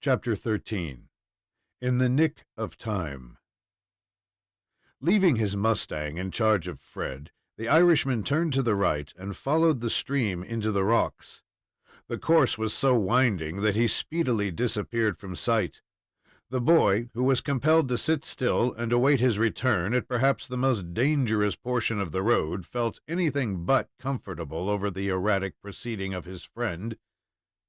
Chapter 13. In the Nick of Time. Leaving his Mustang in charge of Fred, the Irishman turned to the right and followed the stream into the rocks. The course was so winding that he speedily disappeared from sight. The boy, who was compelled to sit still and await his return at perhaps the most dangerous portion of the road, felt anything but comfortable over the erratic proceeding of his friend.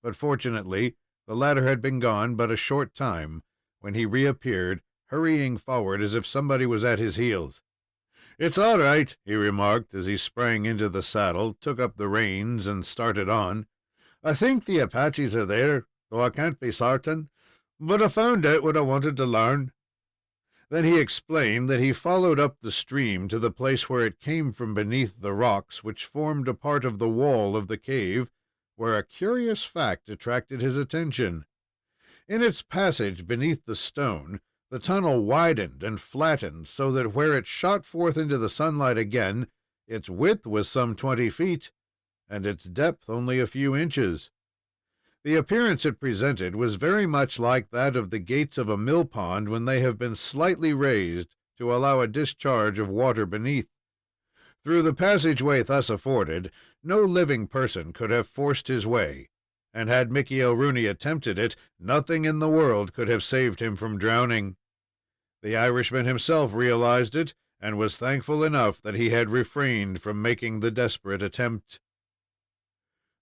But fortunately, the latter had been gone but a short time, when he reappeared, hurrying forward as if somebody was at his heels. "It's all right," he remarked as he sprang into the saddle, took up the reins, and started on. "I think the Apaches are there, though I can't be certain, but I found out what I wanted to learn." Then he explained that he followed up the stream to the place where it came from beneath the rocks which formed a part of the wall of the cave, where a curious fact attracted his attention. In its passage beneath the stone, the tunnel widened and flattened so that where it shot forth into the sunlight again, its width was some 20 feet, and its depth only a few inches. The appearance it presented was very much like that of the gates of a mill pond when they have been slightly raised to allow a discharge of water beneath. Through the passageway thus afforded, no living person could have forced his way, and had Mickey O'Rooney attempted it, nothing in the world could have saved him from drowning. The Irishman himself realized it, and was thankful enough that he had refrained from making the desperate attempt.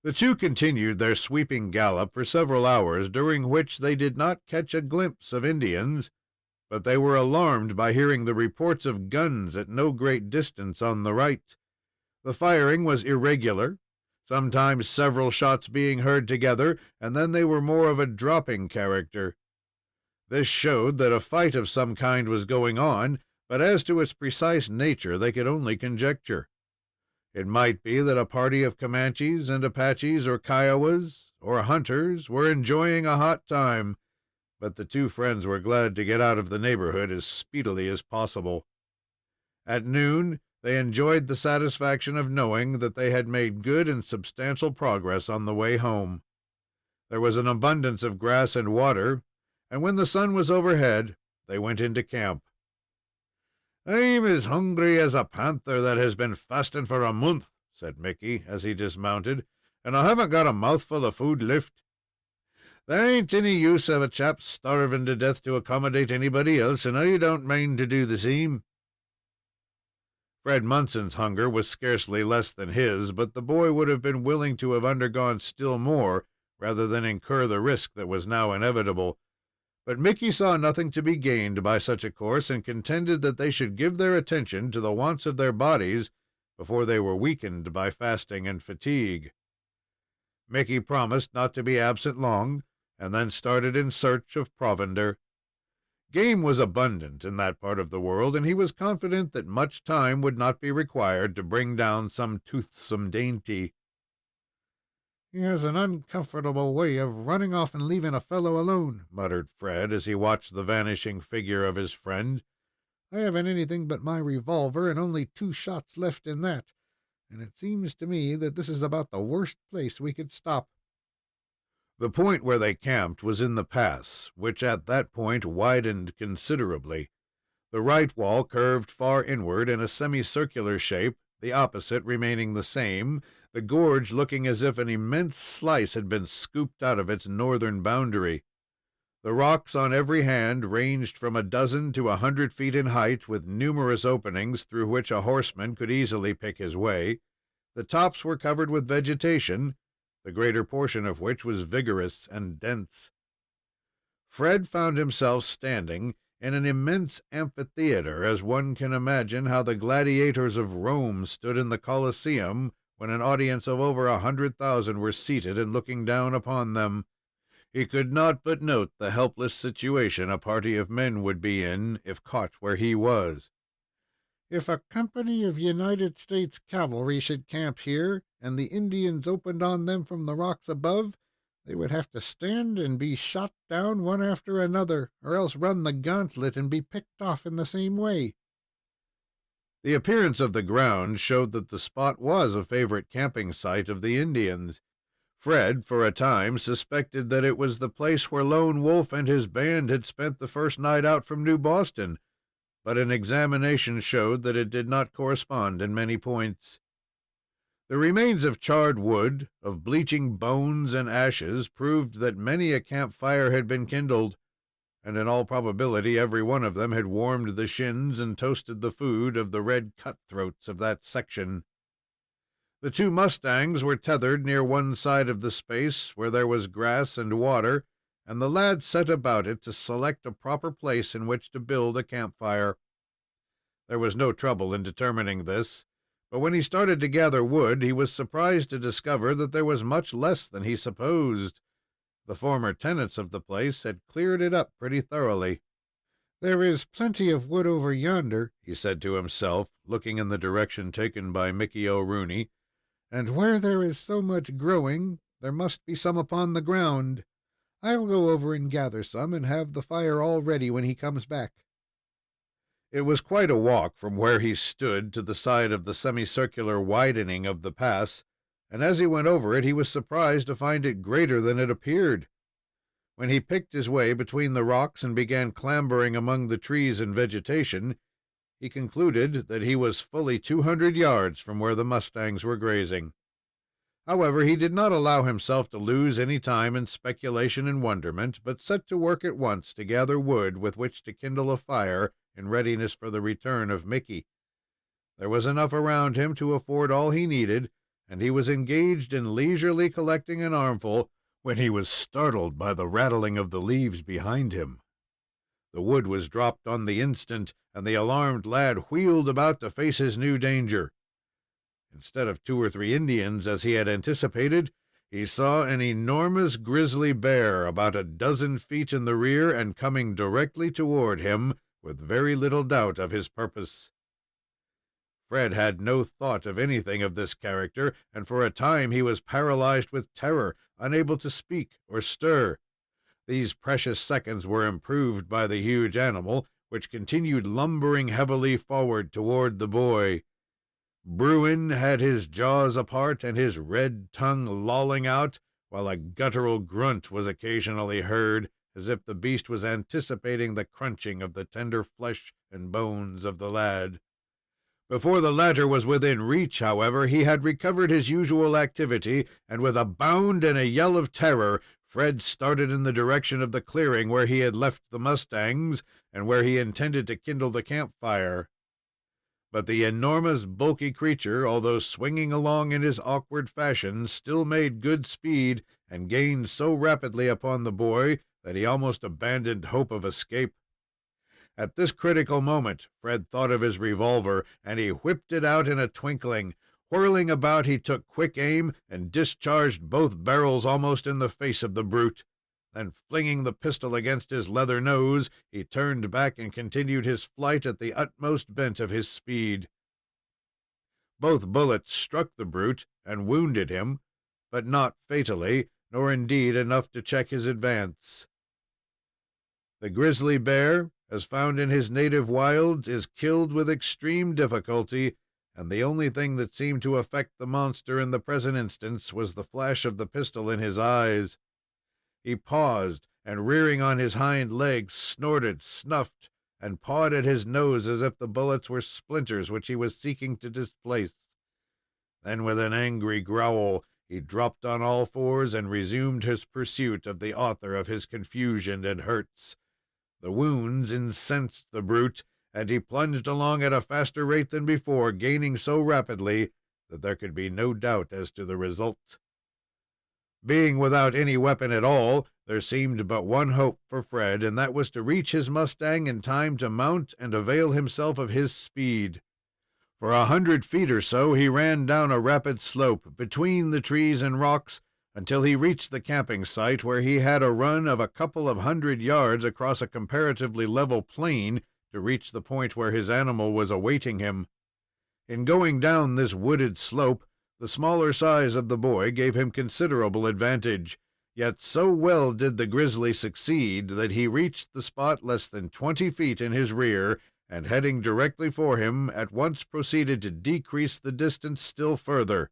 The two continued their sweeping gallop for several hours, during which they did not catch a glimpse of Indians, but they were alarmed by hearing the reports of guns at no great distance on the right. The firing was irregular, sometimes several shots being heard together, and then they were more of a dropping character. This showed that a fight of some kind was going on, but as to its precise nature they could only conjecture. It might be that a party of Comanches and Apaches or Kiowas or hunters were enjoying a hot time, but the two friends were glad to get out of the neighborhood as speedily as possible. At noon, they enjoyed the satisfaction of knowing that they had made good and substantial progress on the way home. There was an abundance of grass and water, and when the sun was overhead, they went into camp. "I'm as hungry as a panther that has been fasting for a month," said Mickey, as he dismounted, "and I haven't got a mouthful of food left. There ain't any use of a chap starving to death to accommodate anybody else, and I don't mind to do the same." Fred Munson's hunger was scarcely less than his, but the boy would have been willing to have undergone still more rather than incur the risk that was now inevitable. But Mickey saw nothing to be gained by such a course, and contended that they should give their attention to the wants of their bodies before they were weakened by fasting and fatigue. Mickey promised not to be absent long, and then started in search of provender. Game was abundant in that part of the world, and he was confident that much time would not be required to bring down some toothsome dainty. "He has an uncomfortable way of running off and leaving a fellow alone," muttered Fred, as he watched the vanishing figure of his friend. "I haven't anything but my revolver, and only 2 shots left in that, and it seems to me that this is about the worst place we could stop." The point where they camped was in the pass, which at that point widened considerably. The right wall curved far inward in a semicircular shape, the opposite remaining the same, the gorge looking as if an immense slice had been scooped out of its northern boundary. The rocks on every hand ranged from a dozen to 100 feet in height, with numerous openings through which a horseman could easily pick his way. The tops were covered with vegetation, the greater portion of which was vigorous and dense. Fred found himself standing in an immense amphitheater, as one can imagine how the gladiators of Rome stood in the Colosseum when an audience of over 100,000 were seated and looking down upon them. He could not but note the helpless situation a party of men would be in if caught where he was. "If a company of United States cavalry should camp here, and the Indians opened on them from the rocks above, they would have to stand and be shot down one after another, or else run the gauntlet and be picked off in the same way." The appearance of the ground showed that the spot was a favorite camping site of the Indians. Fred, for a time, suspected that it was the place where Lone Wolf and his band had spent the first night out from New Boston, but an examination showed that it did not correspond in many points. The remains of charred wood, of bleaching bones and ashes, proved that many a campfire had been kindled, and in all probability every one of them had warmed the shins and toasted the food of the red cutthroats of that section. The two mustangs were tethered near one side of the space where there was grass and water, and the lad set about it to select a proper place in which to build a campfire. There was no trouble in determining this, but when he started to gather wood, he was surprised to discover that there was much less than he supposed. The former tenants of the place had cleared it up pretty thoroughly. "There is plenty of wood over yonder," he said to himself, looking in the direction taken by Mickey O'Rooney, "and where there is so much growing, there must be some upon the ground. I'll go over and gather some, and have the fire all ready when he comes back." It was quite a walk from where he stood to the side of the semicircular widening of the pass, and as he went over it, he was surprised to find it greater than it appeared. When he picked his way between the rocks and began clambering among the trees and vegetation, he concluded that he was fully 200 yards from where the mustangs were grazing. However, he did not allow himself to lose any time in speculation and wonderment, but set to work at once to gather wood with which to kindle a fire in readiness for the return of Mickey. There was enough around him to afford all he needed, and he was engaged in leisurely collecting an armful when he was startled by the rattling of the leaves behind him. The wood was dropped on the instant, and the alarmed lad wheeled about to face his new danger. Instead of 2 or 3 Indians, as he had anticipated, he saw an enormous grizzly bear about a dozen feet in the rear and coming directly toward him, with very little doubt of his purpose. Fred had no thought of anything of this character, and for a time he was paralyzed with terror, unable to speak or stir. These precious seconds were improved by the huge animal, which continued lumbering heavily forward toward the boy. Bruin had his jaws apart and his red tongue lolling out, while a guttural grunt was occasionally heard, as if the beast was anticipating the crunching of the tender flesh and bones of the lad. Before the latter was within reach, however, he had recovered his usual activity, and with a bound and a yell of terror, Fred started in the direction of the clearing where he had left the mustangs, and where he intended to kindle the campfire. But the enormous, bulky creature, although swinging along in his awkward fashion, still made good speed, and gained so rapidly upon the boy that he almost abandoned hope of escape. At this critical moment, Fred thought of his revolver, and he whipped it out in a twinkling. Whirling about, he took quick aim and discharged both barrels almost in the face of the brute. Then, flinging the pistol against his leather nose, he turned back and continued his flight at the utmost bent of his speed. Both bullets struck the brute and wounded him, but not fatally, nor indeed enough to check his advance. The grizzly bear, as found in his native wilds, is killed with extreme difficulty, and the only thing that seemed to affect the monster in the present instance was the flash of the pistol in his eyes. He paused, and rearing on his hind legs, snorted, snuffed, and pawed at his nose as if the bullets were splinters which he was seeking to displace. Then, with an angry growl, he dropped on all fours and resumed his pursuit of the author of his confusion and hurts. The wounds incensed the brute, and he plunged along at a faster rate than before, gaining so rapidly that there could be no doubt as to the result. Being without any weapon at all, there seemed but one hope for Fred, and that was to reach his mustang in time to mount and avail himself of his speed. For 100 feet or so he ran down a rapid slope between the trees and rocks until he reached the camping site, where he had a run of a couple of 100 yards across a comparatively level plain to reach the point where his animal was awaiting him. In going down this wooded slope, the smaller size of the boy gave him considerable advantage, yet so well did the grizzly succeed that he reached the spot less than 20 feet in his rear, and heading directly for him, at once proceeded to decrease the distance still further.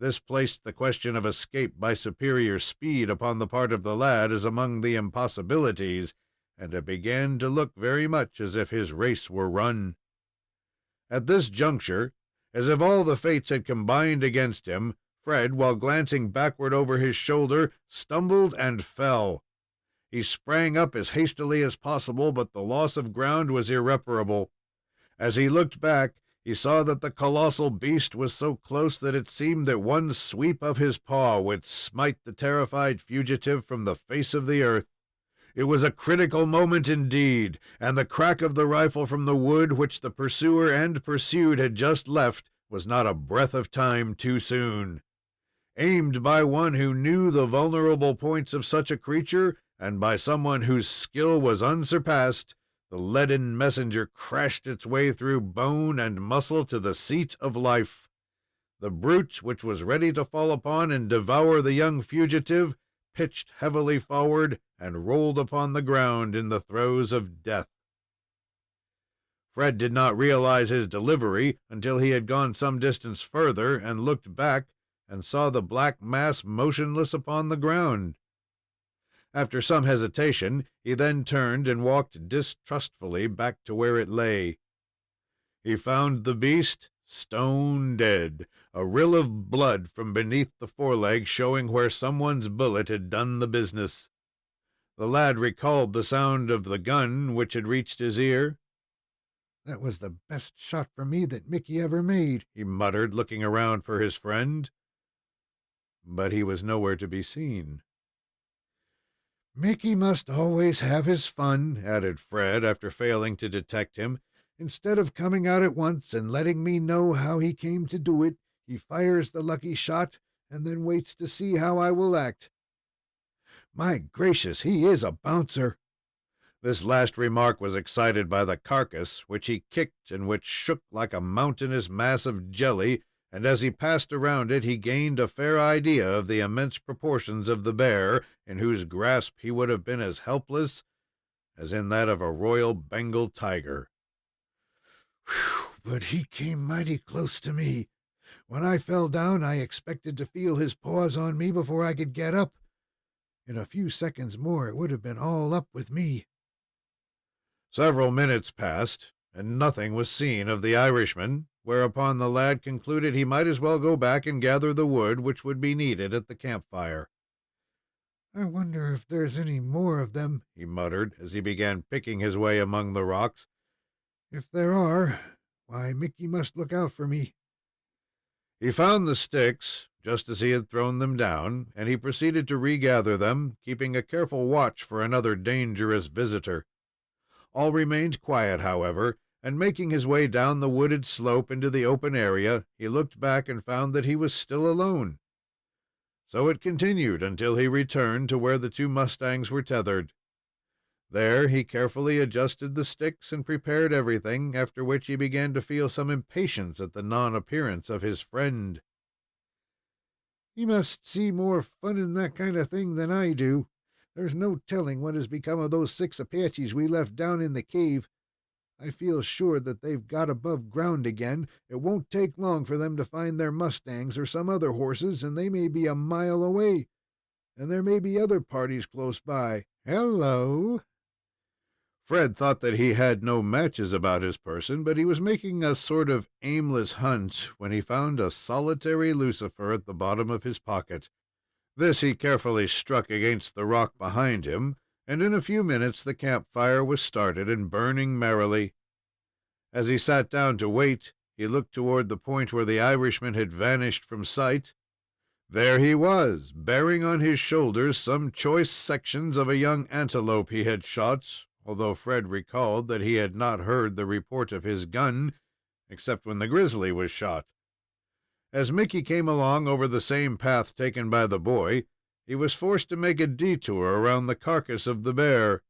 This placed the question of escape by superior speed upon the part of the lad as among the impossibilities, and it began to look very much as if his race were run. At this juncture, as if all the fates had combined against him, Fred, while glancing backward over his shoulder, stumbled and fell. He sprang up as hastily as possible, but the loss of ground was irreparable. As he looked back, he saw that the colossal beast was so close that it seemed that one sweep of his paw would smite the terrified fugitive from the face of the earth. It was a critical moment indeed, and the crack of the rifle from the wood which the pursuer and pursued had just left was not a breath of time too soon. Aimed by one who knew the vulnerable points of such a creature, and by someone whose skill was unsurpassed, the leaden messenger crashed its way through bone and muscle to the seat of life. The brute, which was ready to fall upon and devour the young fugitive, pitched heavily forward and rolled upon the ground in the throes of death. Fred did not realize his delivery until he had gone some distance further and looked back and saw the black mass motionless upon the ground. After some hesitation, he then turned and walked distrustfully back to where it lay. He found the beast stone dead, a rill of blood from beneath the foreleg showing where someone's bullet had done the business. The lad recalled the sound of the gun which had reached his ear. "That was the best shot for me that Mickey ever made," he muttered, looking around for his friend. But he was nowhere to be seen. "Mickey must always have his fun," added Fred, after failing to detect him. "Instead of coming out at once and letting me know how he came to do it, he fires the lucky shot and then waits to see how I will act. My gracious, he is a bouncer." This last remark was excited by the carcass, which he kicked and which shook like a mountainous mass of jelly, and as he passed around it he gained a fair idea of the immense proportions of the bear, in whose grasp he would have been as helpless as in that of a royal Bengal tiger. "Whew, but he came mighty close to me. When I fell down, I expected to feel his paws on me before I could get up. In a few seconds more, it would have been all up with me." Several minutes passed, and nothing was seen of the Irishman, whereupon the lad concluded he might as well go back and gather the wood which would be needed at the campfire. "I wonder if there's any more of them," he muttered, as he began picking his way among the rocks. "If there are, why, Mickey must look out for me." He found the sticks, just as he had thrown them down, and he proceeded to regather them, keeping a careful watch for another dangerous visitor. All remained quiet, however, and making his way down the wooded slope into the open area, he looked back and found that he was still alone. So it continued until he returned to where the two mustangs were tethered. There he carefully adjusted the sticks and prepared everything, after which he began to feel some impatience at the non-appearance of his friend. "He must see more fun in that kind of thing than I do. There's no telling what has become of those 6 Apaches we left down in the cave. I feel sure that they've got above ground again. It won't take long for them to find their mustangs or some other horses, and they may be a mile away. And there may be other parties close by. Hello!" Fred thought that he had no matches about his person, but he was making a sort of aimless hunt when he found a solitary lucifer at the bottom of his pocket. This he carefully struck against the rock behind him, and in a few minutes the campfire was started and burning merrily. As he sat down to wait, he looked toward the point where the Irishman had vanished from sight. There he was, bearing on his shoulders some choice sections of a young antelope he had shot, although Fred recalled that he had not heard the report of his gun, except when the grizzly was shot. As Mickey came along over the same path taken by the boy, he was forced to make a detour around the carcass of the bear.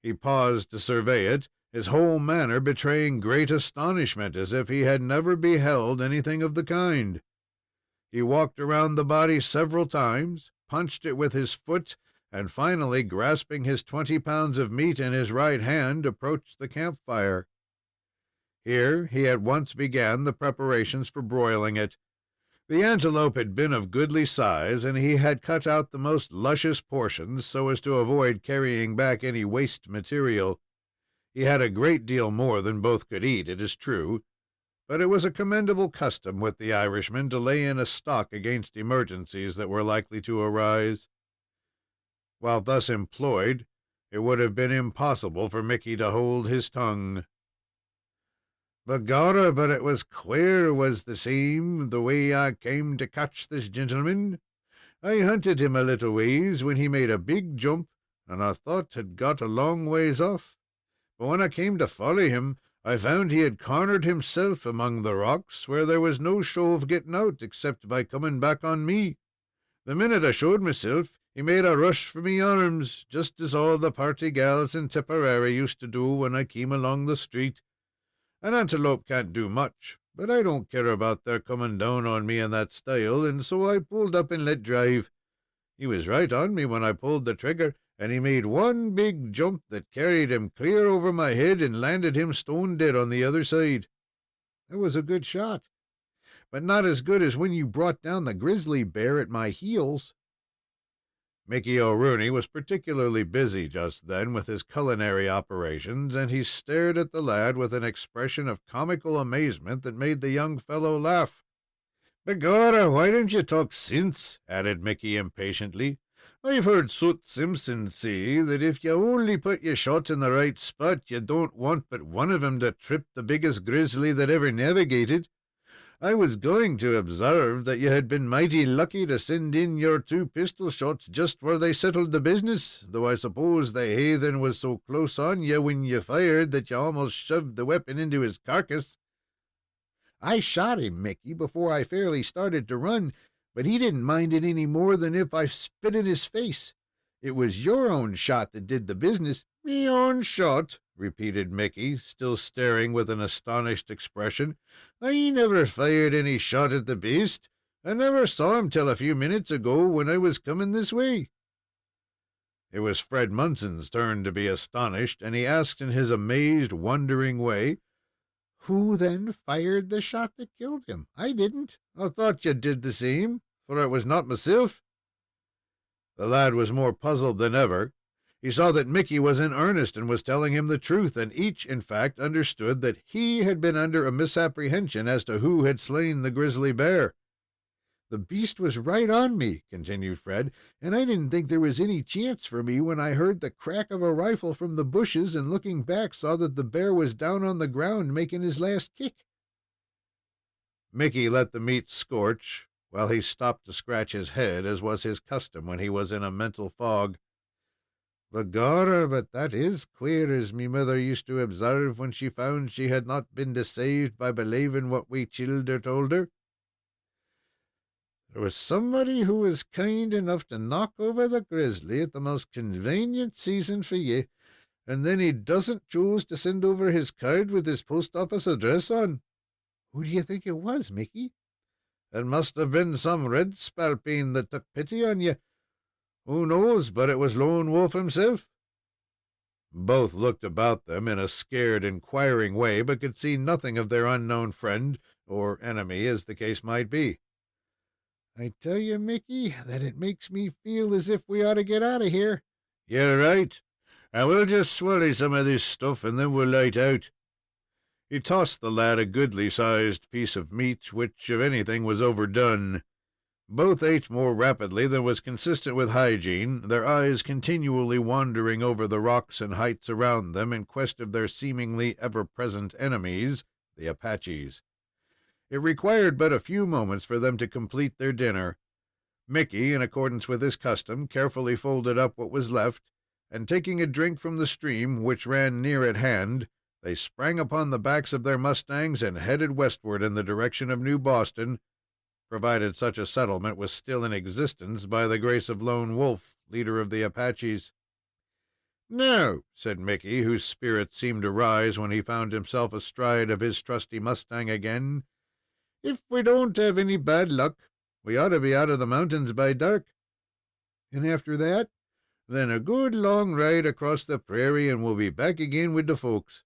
He paused to survey it, his whole manner betraying great astonishment, as if he had never beheld anything of the kind. He walked around the body several times, punched it with his foot, and finally, grasping his 20 pounds of meat in his right hand, approached the campfire. Here he at once began the preparations for broiling it. The antelope had been of goodly size, and he had cut out the most luscious portions so as to avoid carrying back any waste material. He had a great deal more than both could eat, it is true, but it was a commendable custom with the Irishman to lay in a stock against emergencies that were likely to arise. While thus employed, it would have been impossible for Mickey to hold his tongue. "Begorra, but it was queer, was the same, the way I came to catch this gentleman. I hunted him a little ways when he made a big jump, and I thought had got a long ways off. But when I came to follow him, I found he had cornered himself among the rocks, where there was no show of getting out except by coming back on me. The minute I showed myself, he made a rush for me arms, just as all the party gals in Tipperary used to do when I came along the street. An antelope can't do much, but I don't care about their coming down on me in that style, and so I pulled up and let drive. He was right on me when I pulled the trigger, and he made one big jump that carried him clear over my head and landed him stone dead on the other side. That was a good shot, but not as good as when you brought down the grizzly bear at my heels." Mickey O'Rooney was particularly busy just then with his culinary operations, and he stared at the lad with an expression of comical amazement that made the young fellow laugh. "Begorra, why don't you talk sense?" added Mickey impatiently. "I've heard Soot Simpson say that if you only put your shot in the right spot, you don't want but one of 'em to trip the biggest grizzly that ever navigated. I was going to observe that you had been mighty lucky to send in your 2 pistol shots just where they settled the business, though I suppose the haythen was so close on you when you fired that you almost shoved the weapon into his carcass." "I shot him, Mickey, before I fairly started to run, but he didn't mind it any more than if I spit in his face. It was your own shot that did the business." "Me own shot?" repeated Mickey, still staring with an astonished expression. "I never fired any shot at the beast. I never saw him till a few minutes ago when I was coming this way." It was Fred Munson's turn to be astonished, and he asked in his amazed, wondering way, "Who then fired the shot that killed him? I didn't." "I thought you did the same, for it was not myself." The lad was more puzzled than ever. He saw that Mickey was in earnest and was telling him the truth, and each, in fact, understood that he had been under a misapprehension as to who had slain the grizzly bear. "The beast was right on me," continued Fred, "and I didn't think there was any chance for me when I heard the crack of a rifle from the bushes, and looking back saw that the bear was down on the ground making his last kick." Mickey let the meat scorch, while he stopped to scratch his head, as was his custom when he was in a mental fog. "Begorra, but that is queer, as me mother used to observe when she found she had not been deceived by believing what we childer told her. There was somebody who was kind enough to knock over the grizzly at the most convenient season for ye, and then he doesn't choose to send over his card with his post office address on." "Who do you think it was, Mickey?" "It must have been some red spalpeen that took pity on ye. Who knows but it was Lone Wolf himself?" Both looked about them in a scared, inquiring way, but could see nothing of their unknown friend, or enemy, as the case might be. "I tell you, Mickey, that it makes me feel as if we ought to get out of here." "You're right. I will just swallow some of this stuff, and then we'll light out." He tossed the lad a goodly-sized piece of meat, which, if anything, was overdone. Both ate more rapidly than was consistent with hygiene, their eyes continually wandering over the rocks and heights around them in quest of their seemingly ever-present enemies, the Apaches. It required but a few moments for them to complete their dinner. Mickey, in accordance with his custom, carefully folded up what was left, and taking a drink from the stream, which ran near at hand, they sprang upon the backs of their mustangs and headed westward in the direction of New Boston, provided such a settlement was still in existence by the grace of Lone Wolf, leader of the Apaches. "Now," said Mickey, whose spirits seemed to rise when he found himself astride of his trusty mustang again, "if we don't have any bad luck, we ought to be out of the mountains by dark." "And after that?" "Then a good long ride across the prairie, and we'll be back again with the folks."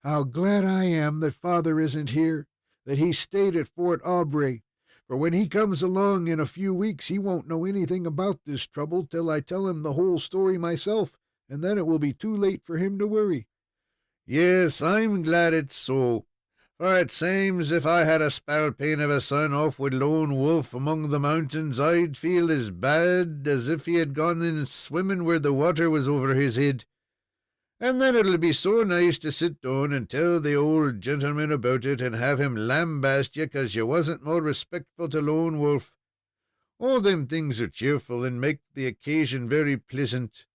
"How glad I am that father isn't here, that he stayed at Fort Aubrey. For when he comes along in a few weeks, he won't know anything about this trouble till I tell him the whole story myself, and then it will be too late for him to worry." "Yes, I'm glad it's so. For it seems if I had a spalpeen of a son off with Lone Wolf among the mountains, I'd feel as bad as if he had gone in swimming where the water was over his head. And then it'll be so nice to sit down and tell the old gentleman about it, and have him lambaste you 'cause you wasn't more respectful to Lone Wolf. All them things are cheerful and make the occasion very pleasant.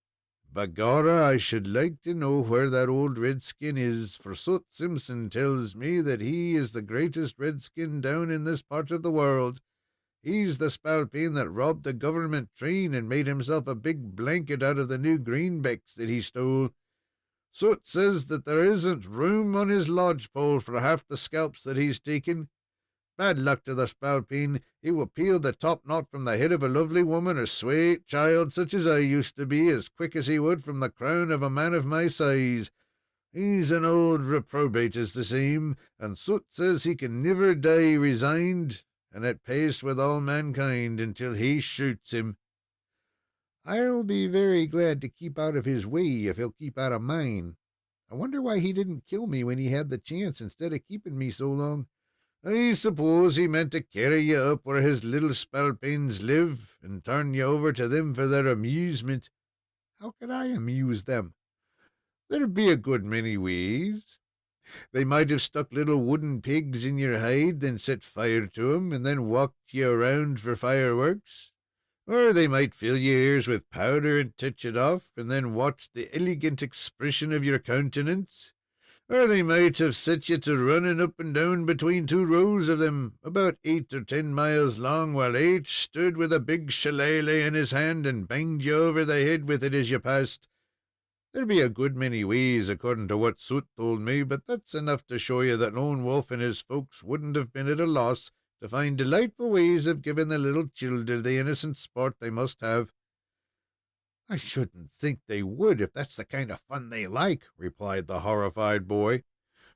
Begorra, I should like to know where that old redskin is, for Soot Simpson tells me that he is the greatest redskin down in this part of the world. He's the spalpeen that robbed a government train and made himself a big blanket out of the new greenbacks that he stole. Soot says that there isn't room on his lodgepole for half the scalps that he's taken. Bad luck to the spalpeen. He will peel the top knot from the head of a lovely woman or sweet child, such as I used to be, as quick as he would from the crown of a man of my size. He's an old reprobate, is the same, and Soot says he can never die resigned, and at pace with all mankind until he shoots him." "I'll be very glad to keep out of his way if he'll keep out of mine. I wonder why he didn't kill me when he had the chance instead of keeping me so long." "I suppose he meant to carry you up where his little spalpeens live, and turn you over to them for their amusement." "How could I amuse them?" "There'd be a good many ways. They might have stuck little wooden pigs in your hide, then set fire to 'em, and then walked you around for fireworks. Or they might fill your ears with powder and touch it off, and then watch the elegant expression of your countenance. Or they might have set you to running up and down between two rows of them, about 8 or 10 miles long, while each stood with a big shillelagh in his hand and banged you over the head with it as you passed. There'd be a good many ways, according to what Soot told me, but that's enough to show you that Lone Wolf and his folks wouldn't have been at a loss to find delightful ways of giving the little childer the innocent sport they must have." "I shouldn't think they would, if that's the kind of fun they like," replied the horrified boy.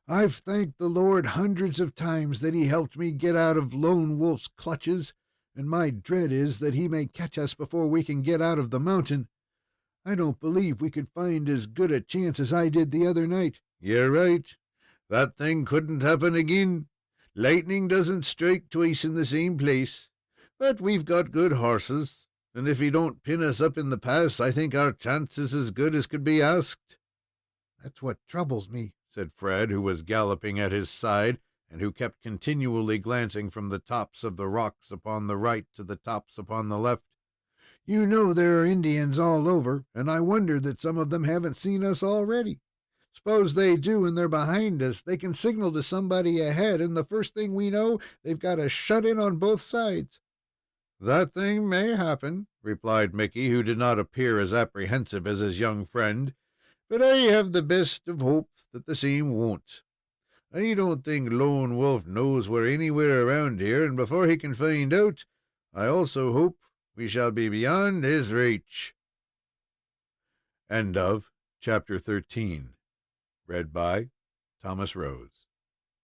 "I've thanked the Lord hundreds of times that he helped me get out of Lone Wolf's clutches, and my dread is that he may catch us before we can get out of the mountain. I don't believe we could find as good a chance as I did the other night." "You're right. That thing couldn't happen again. Lightning doesn't strike twice in the same place. But we've got good horses, and if he don't pin us up in the pass, I think our chance is as good as could be asked." "That's what troubles me," said Fred, who was galloping at his side, and who kept continually glancing from the tops of the rocks upon the right to the tops upon the left. "You know there are Indians all over, and I wonder that some of them haven't seen us already. Suppose they do and they're behind us, they can signal to somebody ahead, and the first thing we know, they've got us shut in on both sides." "That thing may happen," replied Mickey, who did not appear as apprehensive as his young friend, "but I have the best of hope that the same won't. I don't think Lone Wolf knows we're anywhere around here, and before he can find out, I also hope we shall be beyond his reach." End of Chapter 13. Read by Thomas Rose.